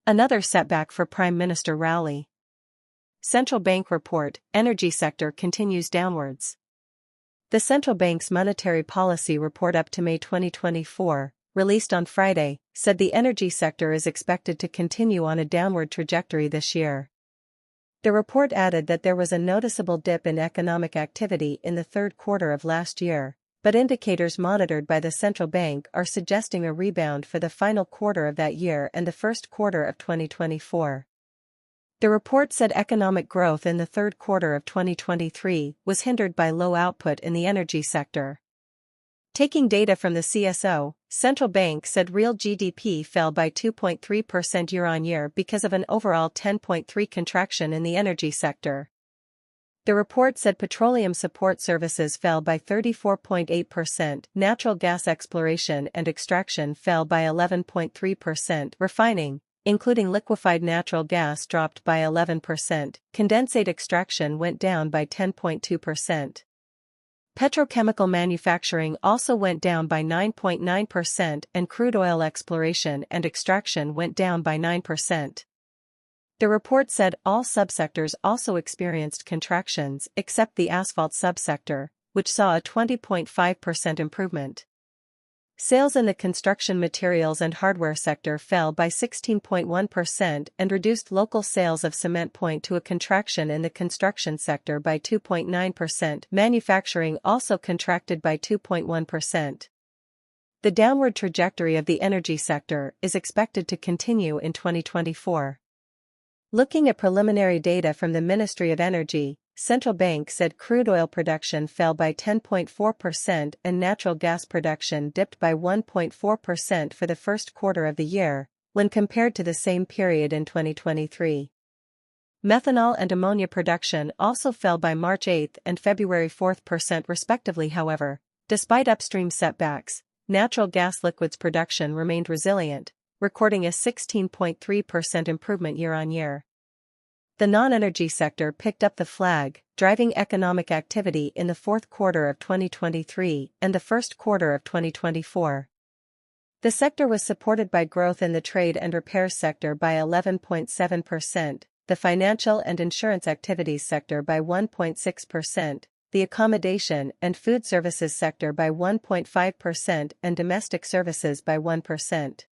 Another setback for Prime Minister Rowley. Central Bank report, energy sector continues downwards. The central bank's monetary policy report up to May 2024, released on Friday, said the energy sector is expected to continue on a downward trajectory this year. The report added that there was a noticeable dip in economic activity in the third quarter of last year, but indicators monitored by the central bank are suggesting a rebound for the final quarter of that year and the first quarter of 2024. The report said economic growth in the third quarter of 2023 was hindered by low output in the energy sector. Taking data from the CSO, central bank said real GDP fell by 2.3% year-on-year because of an overall 10.3% contraction in the energy sector. The report said petroleum support services fell by 34.8%, natural gas exploration and extraction fell by 11.3%, refining, including liquefied natural gas, dropped by 11%, condensate extraction went down by 10.2%. Petrochemical manufacturing also went down by 9.9% and crude oil exploration and extraction went down by 9%. The report said all subsectors also experienced contractions except the asphalt subsector, which saw a 20.5% improvement. Sales in the construction materials and hardware sector fell by 16.1% and reduced local sales of cement, point to a contraction in the construction sector by 2.9%. Manufacturing also contracted by 2.1%. The downward trajectory of the energy sector is expected to continue in 2024. Looking at preliminary data from the Ministry of Energy, central bank said crude oil production fell by 10.4% and natural gas production dipped by 1.4% for the first quarter of the year, when compared to the same period in 2023. Methanol and ammonia production also fell by March 8 and February 4% respectively. However, despite upstream setbacks, natural gas liquids production remained resilient, recording a 16.3% improvement year-on-year. The non-energy sector picked up the flag, driving economic activity in the fourth quarter of 2023 and the first quarter of 2024. The sector was supported by growth in the trade and repairs sector by 11.7%, the financial and insurance activities sector by 1.6%, the accommodation and food services sector by 1.5% and domestic services by 1%.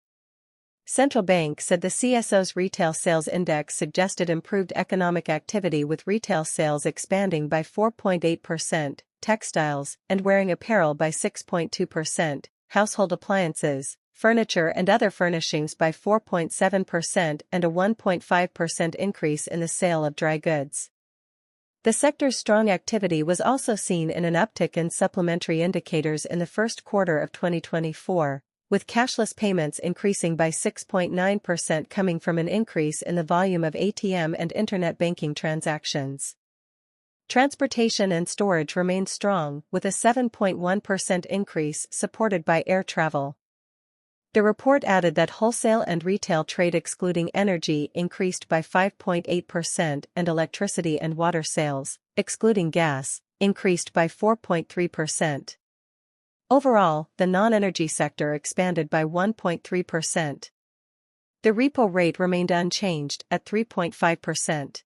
Central bank said the CSO's retail sales index suggested improved economic activity with retail sales expanding by 4.8%, textiles and wearing apparel by 6.2%, household appliances, furniture and other furnishings by 4.7% and a 1.5% increase in the sale of dry goods. The sector's strong activity was also seen in an uptick in supplementary indicators in the first quarter of 2024. With cashless payments increasing by 6.9% coming from an increase in the volume of ATM and internet banking transactions. Transportation and storage remained strong, with a 7.1% increase supported by air travel. The report added that wholesale and retail trade excluding energy increased by 5.8% and electricity and water sales, excluding gas, increased by 4.3%. Overall, the non-energy sector expanded by 1.3%. The repo rate remained unchanged at 3.5%.